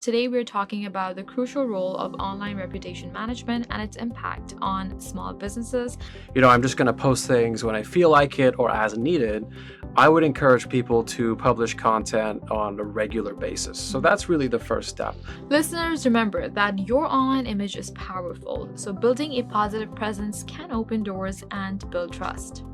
Today, we're talking about the crucial role of online reputation management and its impact on small businesses. I'm just going to post things when I feel like it or as needed. I would encourage people to publish content on a regular basis. So that's really the first step. Listeners, remember that your online image is powerful, so building a positive presence can open doors and build trust.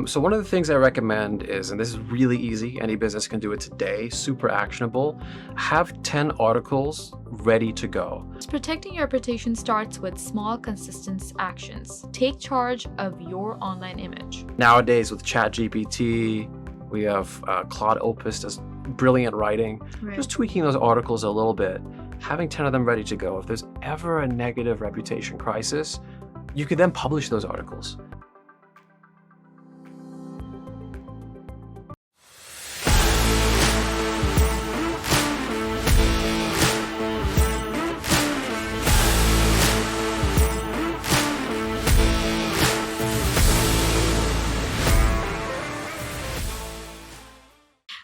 So one of the things I recommend is, and this is really easy, any business can do it today, super actionable, have 10 articles ready to go. Protecting your reputation starts with small, consistent actions. Take charge of your online image. Nowadays with ChatGPT, we have Claude Opus does brilliant writing. Right. Just tweaking those articles a little bit, having 10 of them ready to go. If there's ever a negative reputation crisis, you could then publish those articles.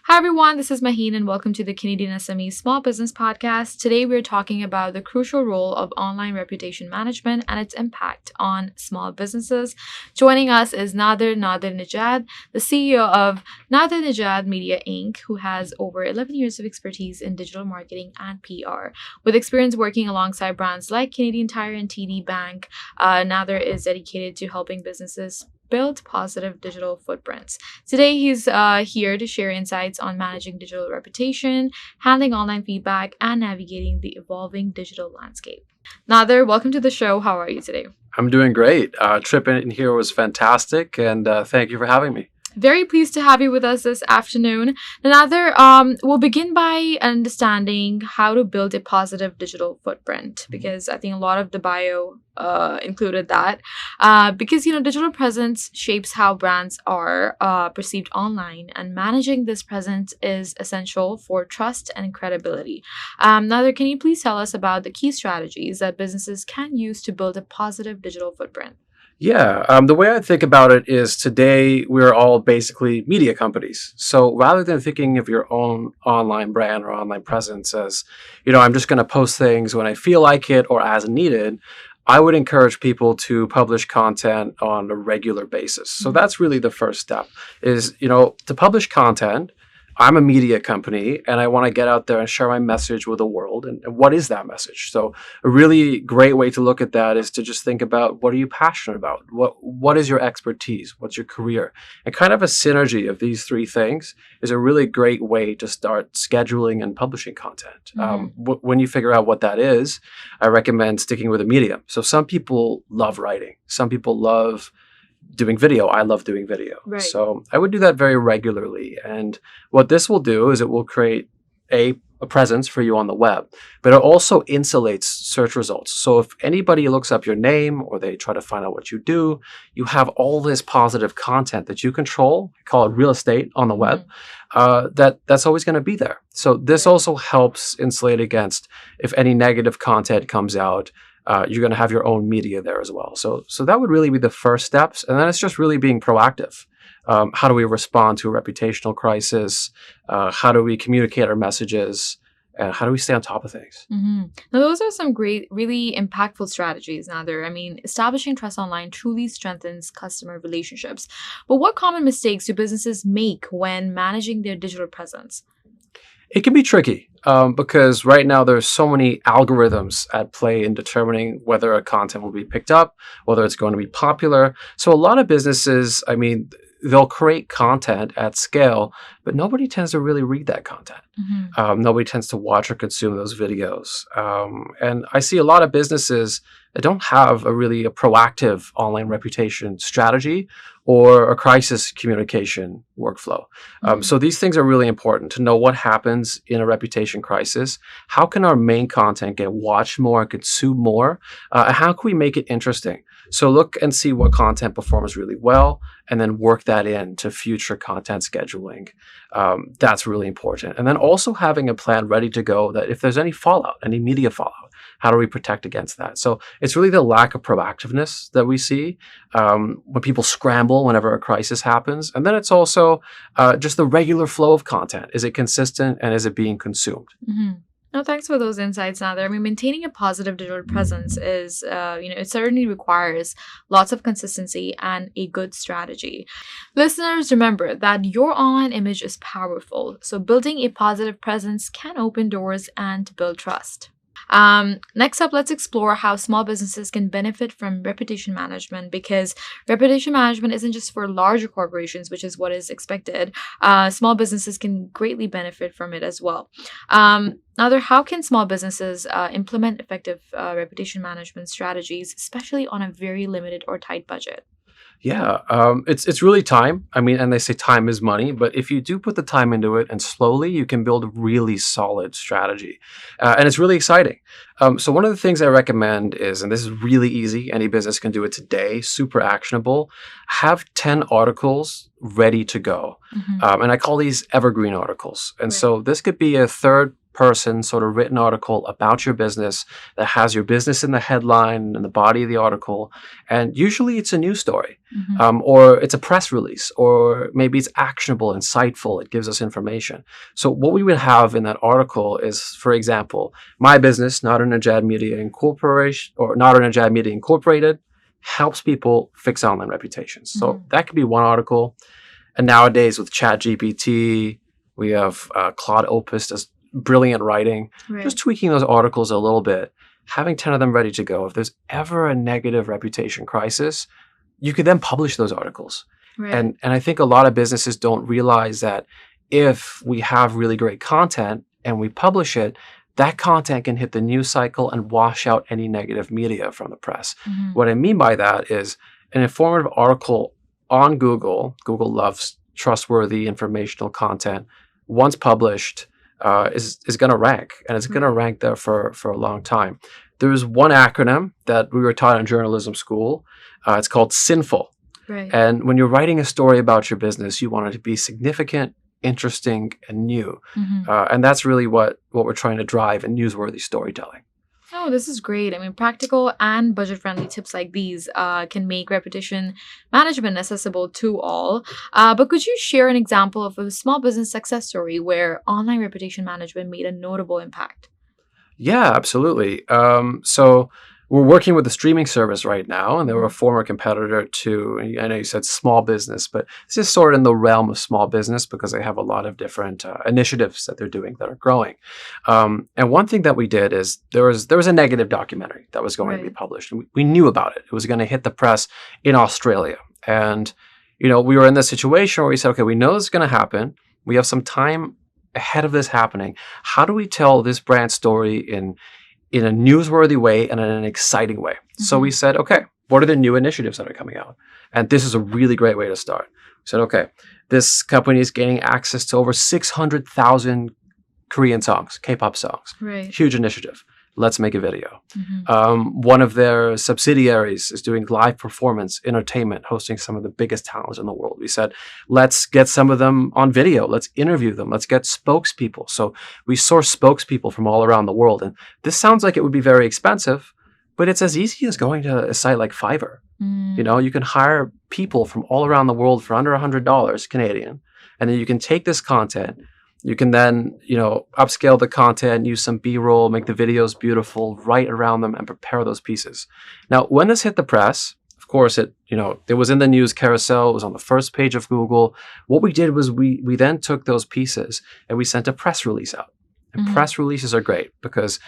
Hi everyone, this is Maheen and welcome to the CanadianSME Small Business Podcast. Today we're talking about the crucial role of online reputation management and its impact on small businesses. Joining us is Nader Nadernejad, the CEO of Nadernejad Media Inc., who has over 11 years of expertise in digital marketing and PR. With experience working alongside brands like Canadian Tire and TD Bank, Nader is dedicated to helping businesses build positive digital footprints. Today, he's here to share insights on managing digital reputation, handling online feedback, and navigating the evolving digital landscape. Nader, welcome to the show. How are you today? I'm doing great. Trip in here was fantastic, and thank you for having me. Very pleased to have you with us this afternoon. Nader, we'll begin by understanding how to build a positive digital footprint, because I think a lot of the bio included that. Because, digital presence shapes how brands are perceived online, and managing this presence is essential for trust and credibility. Nader, can you please tell us about the key strategies that businesses can use to build a positive digital footprint? Yeah, the way I think about it is today we're all basically media companies. So rather than thinking of your own online brand or online presence as, I'm just going to post things when I feel like it or as needed, I would encourage people to publish content on a regular basis. So that's really the first step is, to publish content. I'm a media company and I want to get out there and share my message with the world. And what is that message? So a really great way to look at that is to just think about, what are you passionate about? What is your expertise? What's your career? And kind of a synergy of these three things is a really great way to start scheduling and publishing content. When you figure out what that is, I recommend sticking with a medium. So some people love writing. Some people love doing video. I love doing video. Right. So I would do that very regularly. And what this will do is it will create a presence for you on the web, but it also insulates search results. So if anybody looks up your name or they try to find out what you do, you have all this positive content that you control. I call it real estate on the web. That's always going to be there. So this also helps insulate against if any negative content comes out. You're going to have your own media there as well. So that would really be the first steps. And then it's just really being proactive. How do we respond to a reputational crisis? How do we communicate our messages? And how do we stay on top of things? Now, those are some great, really impactful strategies, Nader. Establishing trust online truly strengthens customer relationships. But what common mistakes do businesses make when managing their digital presence? It can be tricky because right now there's so many algorithms at play in determining whether a content will be picked up, whether it's going to be popular. So a lot of businesses, they'll create content at scale, but nobody tends to really read that content. Nobody tends to watch or consume those videos. And I see a lot of businesses that don't have a proactive online reputation strategy or a crisis communication workflow. So these things are really important to know what happens in a reputation crisis. How can our main content get watched more and consumed more? And how can we make it interesting? So look and see what content performs really well and then work that into future content scheduling. That's really important. And then also having a plan ready to go that if there's any fallout, any media fallout, how do we protect against that? So it's really the lack of proactiveness that we see when people scramble whenever a crisis happens. And then it's also just the regular flow of content. Is it consistent and is it being consumed? No, thanks for those insights, Nader. I mean, maintaining a positive digital presence is, it certainly requires lots of consistency and a good strategy. Listeners, remember that your online image is powerful, so building a positive presence can open doors and build trust. Next up, let's explore how small businesses can benefit from reputation management, because reputation management isn't just for larger corporations, which is what is expected. Small businesses can greatly benefit from it as well. Nader, how can small businesses implement effective reputation management strategies, especially on a very limited or tight budget? Yeah, it's really time. I mean, and they say time is money, but if you do put the time into it and slowly, you can build a really solid strategy, and it's really exciting. So one of the things I recommend is, and this is really easy, any business can do it today, super actionable. Have 10 articles ready to go, and I call these evergreen articles. And so this could be a third person sort of written article about your business that has your business in the headline and the body of the article. And usually it's a news story, or it's a press release, or maybe it's actionable, insightful. It gives us information. So what we would have in that article is, for example, my business, Nadernejad Media Incorporation, or Nadernejad Media Incorporated, helps people fix online reputations. So that could be one article. And nowadays with ChatGPT, we have Claude Opus as brilliant writing, just tweaking those articles a little bit, having 10 of them ready to go. If there's ever a negative reputation crisis, you could then publish those articles. And I think a lot of businesses don't realize that if we have really great content and we publish it, that content can hit the news cycle and wash out any negative media from the press. What I mean by that is an informative article on Google. Google loves trustworthy informational content. Once published, is going to rank, and it's going to rank there for a long time. There's one acronym that we were taught in journalism school. It's called SINFUL. And when you're writing a story about your business, you want it to be significant, interesting, and new. And that's really what we're trying to drive in newsworthy storytelling. Oh, this is great. I mean, practical and budget-friendly tips like these can make reputation management accessible to all. But could you share an example of a small business success story where online reputation management made a notable impact? Yeah, absolutely. So we're working with a streaming service right now, and they were a former competitor to, I know you said small business, but it's just sort of in the realm of small business because they have a lot of different initiatives that they're doing that are growing. And one thing that we did is there was a negative documentary that was going to be published. And we knew about it. It was going to hit the press in Australia. And, we were in this situation where we said, okay, we know this is going to happen. We have some time ahead of this happening. How do we tell this brand story in a newsworthy way and in an exciting way? So we said, okay, what are the new initiatives that are coming out? And this is a really great way to start. We said, okay, this company is gaining access to over 600,000 Korean songs, K-pop songs. Huge initiative. Let's make a video. One of their subsidiaries is doing live performance entertainment, hosting some of the biggest talents in the world. We said, let's get some of them on video. Let's interview them. Let's get spokespeople. So we source spokespeople from all around the world. And this sounds like it would be very expensive, but it's as easy as going to a site like Fiverr. You can hire people from all around the world for under $100 Canadian. And then you can take this content. You can then, upscale the content, use some B-roll, make the videos beautiful, write around them, and prepare those pieces. Now, when this hit the press, of course, it was in the news carousel. It was on the first page of Google. What we did was we then took those pieces and we sent a press release out. And press releases are great because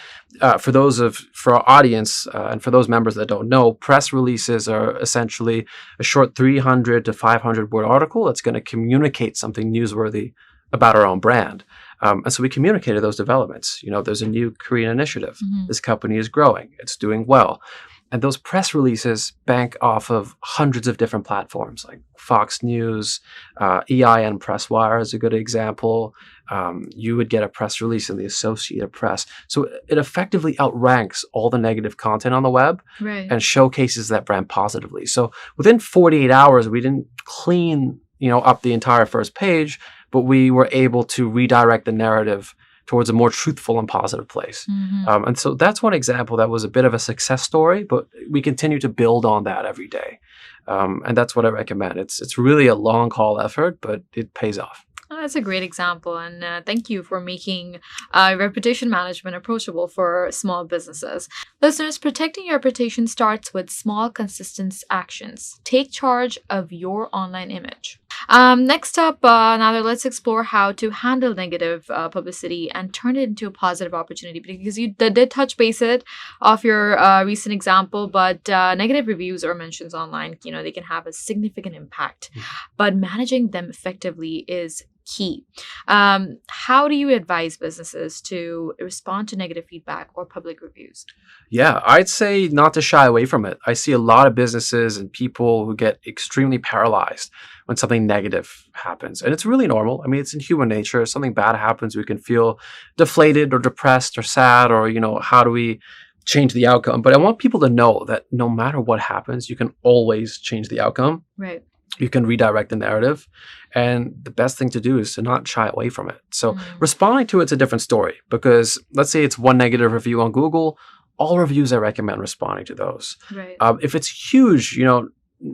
for our audience and for those members that don't know, press releases are essentially a short 300 to 500 word article that's going to communicate something newsworthy about our own brand. And so we communicated those developments. There's a new Korean initiative. This company is growing. It's doing well. And those press releases bank off of hundreds of different platforms like Fox News, EIN Presswire is a good example. You would get a press release in the Associated Press. So it effectively outranks all the negative content on the web and showcases that brand positively. So within 48 hours, we didn't clean up the entire first page, but we were able to redirect the narrative towards a more truthful and positive place. And so that's one example that was a bit of a success story, but we continue to build on that every day. And that's what I recommend. It's really a long haul effort, but it pays off. Oh, that's a great example, and thank you for making reputation management approachable for small businesses. Listeners, protecting your reputation starts with small, consistent actions. Take charge of your online image. Next up, now let's explore how to handle negative publicity and turn it into a positive opportunity. Because you did touch base it off your recent example, but negative reviews or mentions online, they can have a significant impact. But managing them effectively is key. How do you advise businesses to respond to negative feedback or public reviews? Yeah, I'd say not to shy away from it. I see a lot of businesses and people who get extremely paralyzed when something negative happens. And it's really normal. I mean, it's in human nature. If something bad happens, we can feel deflated or depressed or sad or, how do we change the outcome? But I want people to know that no matter what happens, you can always change the outcome. Right. You can redirect the narrative. And the best thing to do is to not shy away from it. So responding to it's a different story, because let's say it's one negative review on Google, all reviews I recommend responding to those. Right. If it's huge,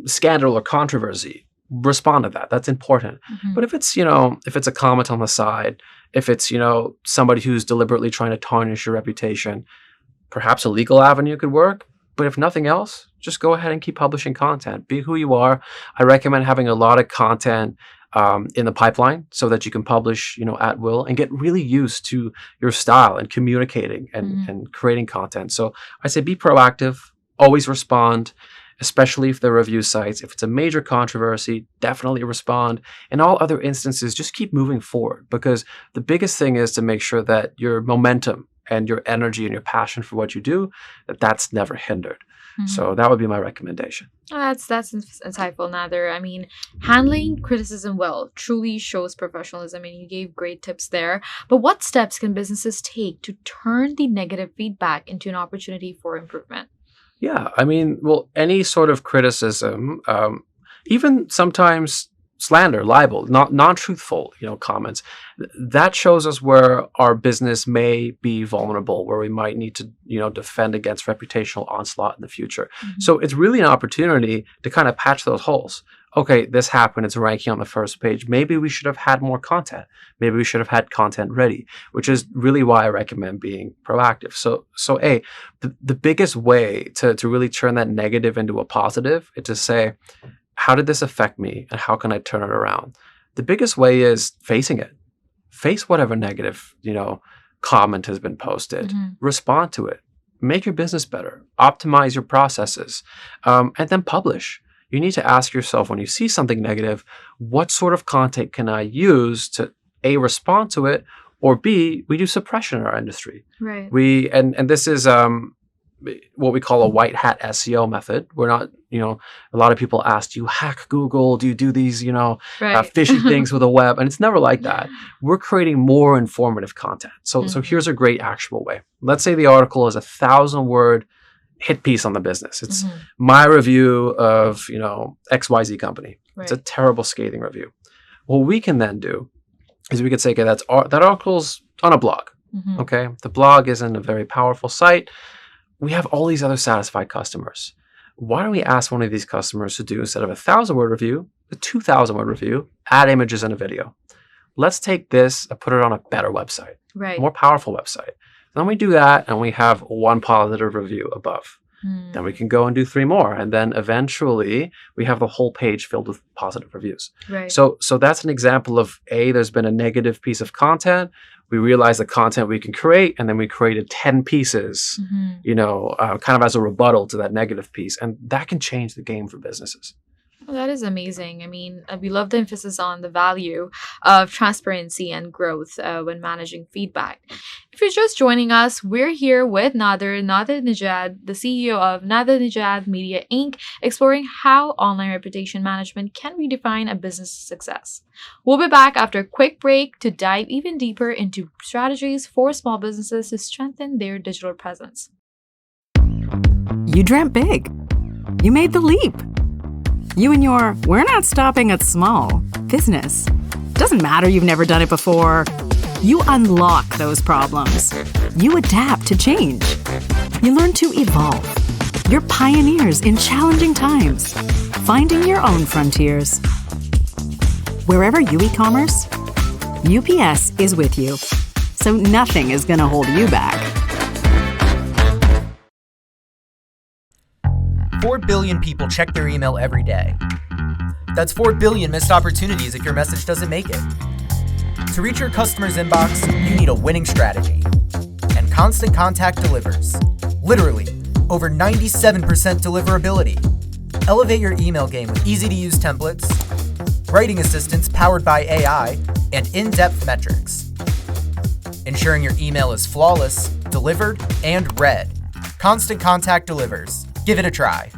scandal or controversy, respond to that. That's important. But if it's a comment on the side, if it's, somebody who's deliberately trying to tarnish your reputation, perhaps a legal avenue could work. But if nothing else, just go ahead and keep publishing content. Be who you are. I recommend having a lot of content in the pipeline so that you can publish, at will and get really used to your style and communicating and creating content. So I say be proactive, always respond, especially if they're review sites. If it's a major controversy, definitely respond. In all other instances, just keep moving forward, because the biggest thing is to make sure that your momentum and your energy and your passion for what you do, that's never hindered. So that would be my recommendation. That's insightful, Nader. I mean, handling criticism well truly shows professionalism, and you gave great tips there. But what steps can businesses take to turn the negative feedback into an opportunity for improvement? Yeah, I mean, well, any sort of criticism, even sometimes slander, libel, non-truthful, comments, that shows us where our business may be vulnerable, where we might need to, defend against reputational onslaught in the future. So it's really an opportunity to kind of patch those holes. Okay, this happened. It's ranking on the first page. Maybe we should have had more content. Maybe we should have had content ready, which is really why I recommend being proactive. So the biggest way to really turn that negative into a positive is to say, how did this affect me and how can I turn it around? The biggest way is facing it. Face whatever negative, comment has been posted. Respond to it. Make your business better. Optimize your processes. And then publish. You need to ask yourself, when you see something negative, what sort of content can I use to A, respond to it, or B, we do suppression in our industry. Right. And this is what we call a white hat SEO method. We're not, a lot of people ask, do you hack Google? Do you do these, fishy things with the web? And it's never like that. We're creating more informative content. So here's a great actionable way. Let's say the article is 1,000-word hit piece on the business. It's my review of, XYZ company. Right. It's a terrible scathing review. What we can then do is we could say, okay, that article's on a blog. Okay. The blog isn't a very powerful site. We have all these other satisfied customers. Why don't we ask one of these customers to do, instead of 1,000-word review, a 2,000-word review, add images and a video. Let's take this and put it on a better website, right? More powerful website. Then we do that and we have one positive review above. Then we can go and do 3 more. And then eventually we have the whole page filled with positive reviews. Right. So that's an example of there's been a negative piece of content. We realized the content we can create, and then we created 10 pieces, kind of as a rebuttal to that negative piece. And that can change the game for businesses. Well, that is amazing. I mean, we love the emphasis on the value of transparency and growth when managing feedback. If you're just joining us, we're here with Nader Nadernejad, the CEO of Nadernejad Media, Inc., exploring how online reputation management can redefine a business success. We'll be back after a quick break to dive even deeper into strategies for small businesses to strengthen their digital presence. You dreamt big. You made the leap. You and your "we're not stopping at small" business. Doesn't matter you've never done it before. You unlock those problems. You adapt to change. You learn to evolve. You're pioneers in challenging times, finding your own frontiers. Wherever you e-commerce, UPS is with you, so nothing is going to hold you back. 4 billion people check their email every day. That's 4 billion missed opportunities if your message doesn't make it. To reach your customer's inbox, you need a winning strategy. And Constant Contact delivers. Literally, over 97% deliverability. Elevate your email game with easy-to-use templates, writing assistants powered by AI, and in-depth metrics. Ensuring your email is flawless, delivered, and read. Constant Contact delivers. Give it a try.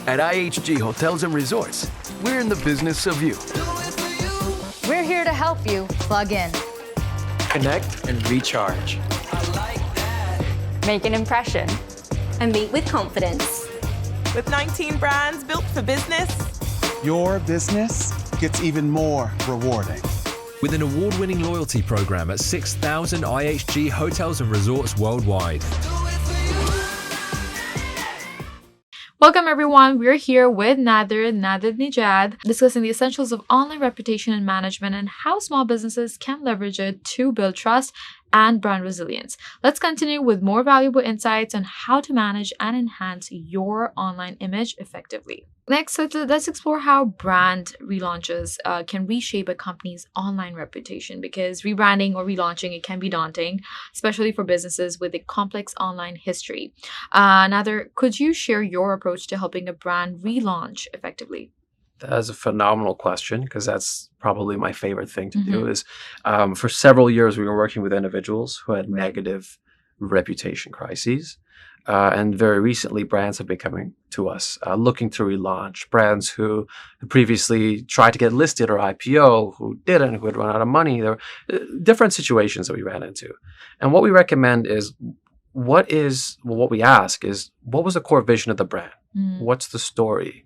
At IHG Hotels and Resorts, we're in the business of you. We're here to help you plug in, connect, and recharge. make an impression, and meet with confidence. With 19 brands built for business, your business gets even more rewarding. With an award-winning loyalty program at 6,000 IHG hotels and resorts worldwide. Welcome everyone, we're here with Nader Nadernejad discussing the essentials of online reputation and management and how small businesses can leverage it to build trust and brand resilience. Let's continue with more valuable insights on how to manage and enhance your online image effectively. Next, let's explore how brand relaunches can reshape a company's online reputation, because rebranding or relaunching, it can be daunting, especially for businesses with a complex online history. Nader, could you share your approach to helping a brand relaunch effectively? That's a phenomenal question, because that's probably my favorite thing to do. Is for several years we were working with individuals who had negative reputation crises. And very recently, brands have been coming to us looking to relaunch. Brands who previously tried to get listed or IPO, who didn't, who had run out of money. There were different situations that we ran into. And what we recommend is, what we ask is, what was the core vision of the brand? What's the story?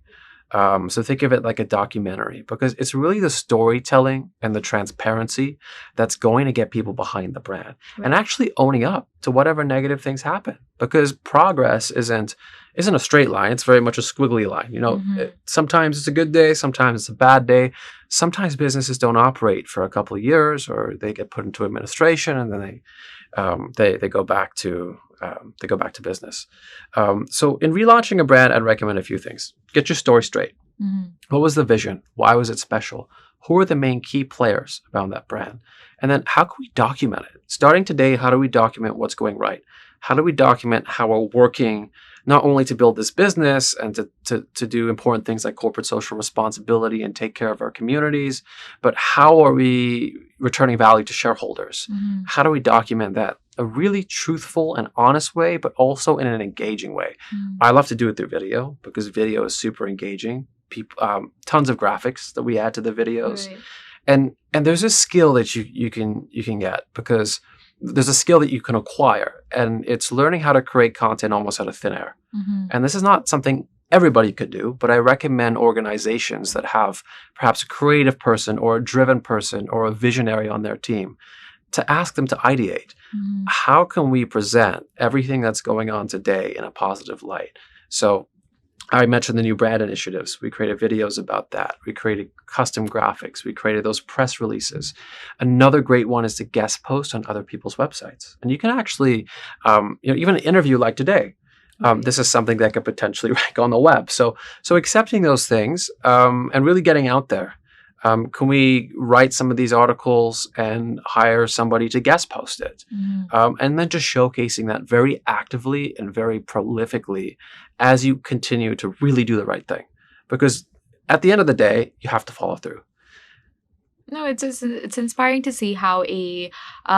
So think of it like a documentary, because it's really the storytelling and the transparency that's going to get people behind the brand and actually owning up to whatever negative things happen, because progress isn't a straight line. It's very much a squiggly line. You know, sometimes it's a good day, sometimes it's a bad day. Sometimes businesses don't operate for a couple of years, or they get put into administration and then they go back to business. So in relaunching a brand, I'd recommend a few things. Get your story straight. What was the vision? Why was it special? Who are the main key players around that brand? And then how can we document it? Starting today, how do we document what's going right? How do we document how we're working not only to build this business and to do important things like corporate social responsibility and take care of our communities, but how are we returning value to shareholders? How do we document that? A really truthful and honest way, but also in an engaging way. I love to do it through video, because video is super engaging. Tons of graphics that we add to the videos, and there's a skill that you can get, because there's a skill that you can acquire, and it's learning how to create content almost out of thin air. And this is not something everybody could do, but I recommend organizations that have perhaps a creative person or a driven person or a visionary on their team to ask them to ideate. How can we present everything that's going on today in a positive light? So I mentioned the new brand initiatives. We created videos about that. We created custom graphics. We created those press releases. Another great one is to guest post on other people's websites. And you can actually, even an interview like today, this is something that could potentially rank on the web. So accepting those things and really getting out there. Can we write some of these articles and hire somebody to guest post it? And then just showcasing that very actively and very prolifically as you continue to really do the right thing. Because at the end of the day, you have to follow through. No, it's inspiring to see how a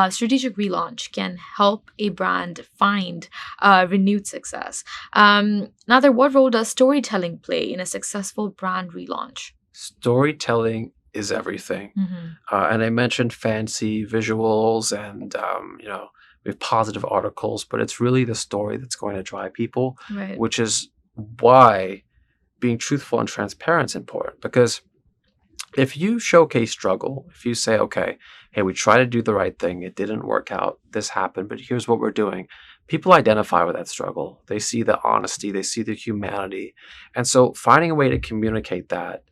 strategic relaunch can help a brand find renewed success. Nader, what role does storytelling play in a successful brand relaunch? Storytelling is everything. And I mentioned fancy visuals and, we have positive articles, but it's really the story that's going to drive people, which is why being truthful and transparent is important. Because if you showcase struggle, if you say, okay, hey, we tried to do the right thing, it didn't work out, this happened, but here's what we're doing. People identify with that struggle. They see the honesty, they see the humanity. And so finding a way to communicate that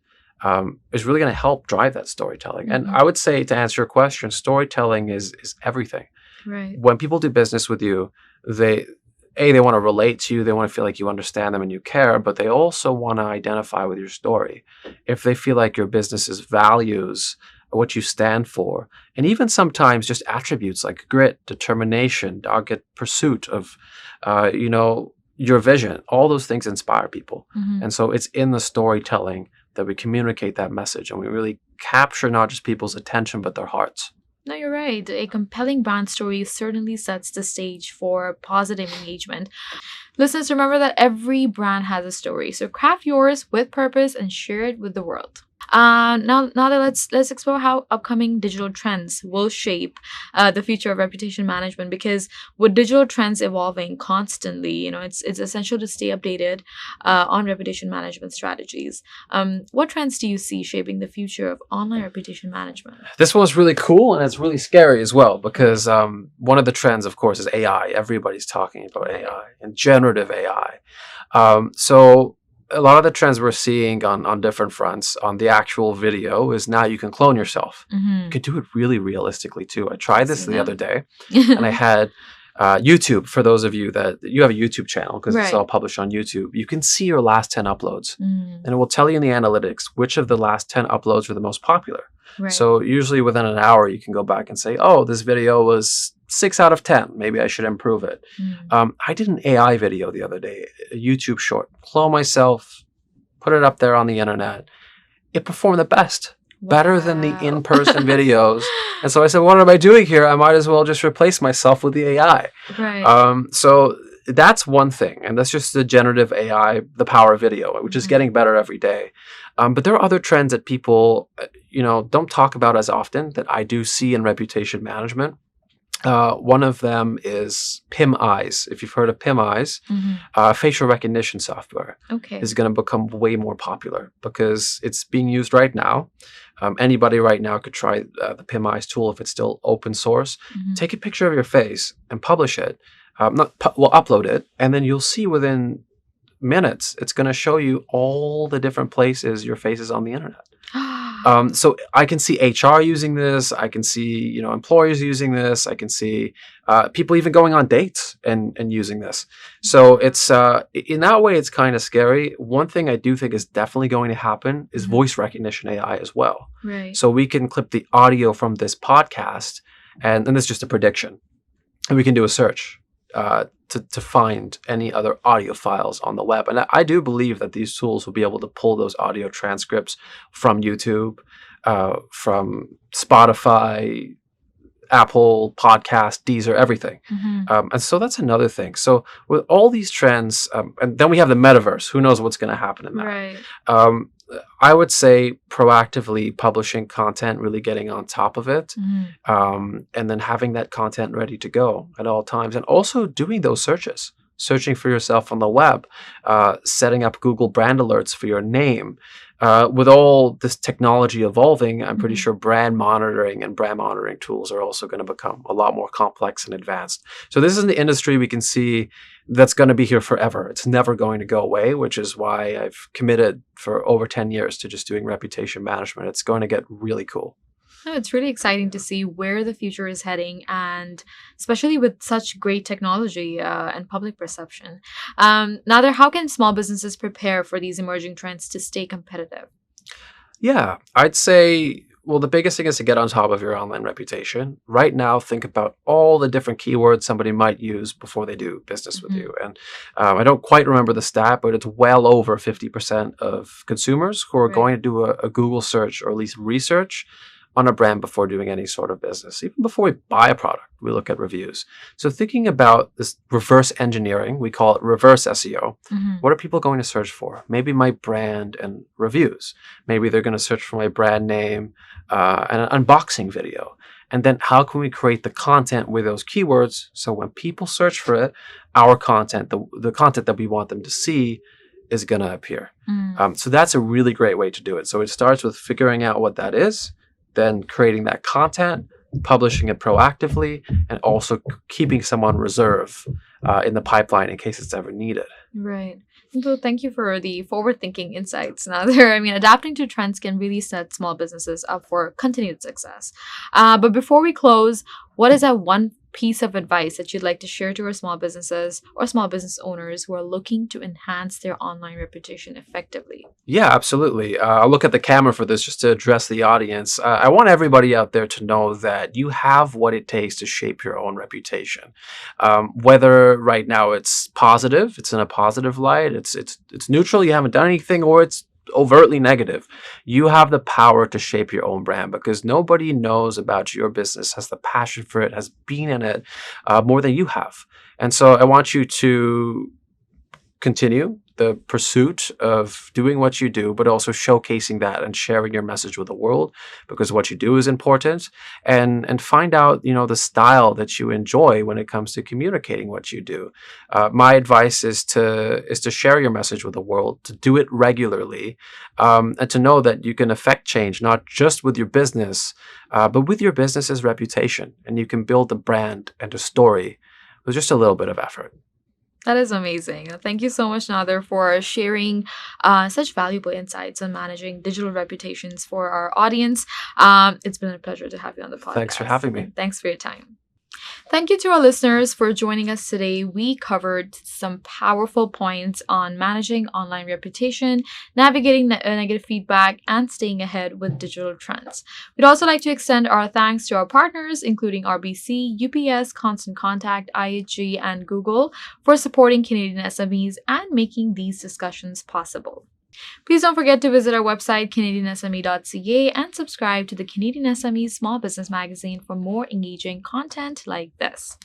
is really going to help drive that storytelling. And I would say, to answer your question, storytelling is everything. Right. When people do business with you, they want to relate to you, they want to feel like you understand them and you care, but they also want to identify with your story. If they feel like your business's values, what you stand for, and even sometimes just attributes like grit, determination, dogged pursuit of, your vision, all those things inspire people. And so it's in the storytelling that we communicate that message, and we really capture not just people's attention, but their hearts. No, you're right. A compelling brand story certainly sets the stage for positive engagement. Listeners, remember that every brand has a story. So craft yours with purpose and share it with the world. Now that let's explore how upcoming digital trends will shape the future of reputation management. Because with digital trends evolving constantly, it's essential to stay updated on reputation management strategies. What trends do you see shaping the future of online reputation management? This one's really cool, and it's really scary as well, because one of the trends, of course, is AI. Everybody's talking about AI and generative AI. So a lot of the trends we're seeing on different fronts on the actual video is now you can clone yourself. You can do it really realistically too. I tried this the other day, and I had YouTube. For those of you that you have a YouTube channel, because it's all published on YouTube, you can see your last 10 uploads, and it will tell you in the analytics which of the last 10 uploads were the most popular. So usually within an hour, you can go back and say, oh, this video was 6 out of 10. Maybe I should improve it. I did an AI video the other day, a YouTube short, clone myself, put it up there on the internet. It performed the best, better than the in-person videos. And so I said, what am I doing here? I might as well just replace myself with the AI. So that's one thing. And that's just the generative AI, the power of video, which is getting better every day. But there are other trends that people, don't talk about as often that I do see in reputation management. One of them is PIM Eyes. If you've heard of PIM Eyes, facial recognition software is going to become way more popular because it's being used right now. Anybody right now could try the PIM Eyes tool if it's still open source. Take a picture of your face and publish it. Upload it, and then you'll see within minutes, it's going to show you all the different places your face is on the internet. So I can see HR using this. I can see, employers using this. I can see people even going on dates and using this. So it's in that way, it's kind of scary. One thing I do think is definitely going to happen is voice recognition AI as well. So we can clip the audio from this podcast, and this is just a prediction, and we can do a search to find any other audio files on the web. And I do believe that these tools will be able to pull those audio transcripts from YouTube, from Spotify, Apple Podcast, Deezer, everything. And so that's another thing. So with all these trends, and then we have the metaverse. Who knows what's going to happen in that? I would say proactively publishing content, really getting on top of it, and then having that content ready to go at all times. And also doing those searches, searching for yourself on the web, setting up Google brand alerts for your name. With all this technology evolving, I'm pretty sure brand monitoring and brand monitoring tools are also going to become a lot more complex and advanced. So this is an industry we can see that's going to be here forever. It's never going to go away, which is why I've committed for over 10 years to just doing reputation management. It's going to get really cool. No, it's really exciting to see where the future is heading, and especially with such great technology and public perception. Nader, how can small businesses prepare for these emerging trends to stay competitive? Yeah, I'd say, well, the biggest thing is to get on top of your online reputation. Right now, think about all the different keywords somebody might use before they do business with you. And I don't quite remember the stat, but it's well over 50% of consumers who are going to do a Google search or at least research on a brand before doing any sort of business. Even before we buy a product, we look at reviews. So thinking about this reverse engineering, we call it reverse SEO. What are people going to search for? Maybe my brand and reviews. Maybe they're going to search for my brand name and an unboxing video. And then how can we create the content with those keywords so when people search for it, our content, the content that we want them to see, is going to appear. So that's a really great way to do it. So it starts with figuring out what that is, then creating that content, publishing it proactively, and also keeping some on reserve in the pipeline in case it's ever needed. Right. So thank you for the forward-thinking insights, Nader. I mean, adapting to trends can really set small businesses up for continued success. But before we close, what is that one piece of advice that you'd like to share to our small businesses or small business owners who are looking to enhance their online reputation effectively? Yeah, absolutely. I'll look at the camera for this just to address the audience. I want everybody out there to know that you have what it takes to shape your own reputation. Whether right now it's positive, it's in a positive light, it's neutral, you haven't done anything, or it's overtly negative. You have the power to shape your own brand because nobody knows about your business, has the passion for it, has been in it more than you have. And so I want you to continue the pursuit of doing what you do, but also showcasing that and sharing your message with the world, because what you do is important, and find out, the style that you enjoy when it comes to communicating what you do. My advice is to share your message with the world, to do it regularly, and to know that you can affect change, not just with your business, but with your business's reputation, and you can build a brand and a story with just a little bit of effort. That is amazing. Thank you so much, Nader, for sharing such valuable insights on managing digital reputations for our audience. It's been a pleasure to have you on the podcast. Thanks for having me. Thanks for your time. Thank you to our listeners for joining us today. We covered some powerful points on managing online reputation, navigating negative feedback, and staying ahead with digital trends. We'd also like to extend our thanks to our partners, including RBC, UPS, Constant Contact, IHG, and Google, for supporting Canadian SMEs and making these discussions possible. Please don't forget to visit our website, CanadianSME.ca, and subscribe to the Canadian SME Small Business Magazine for more engaging content like this.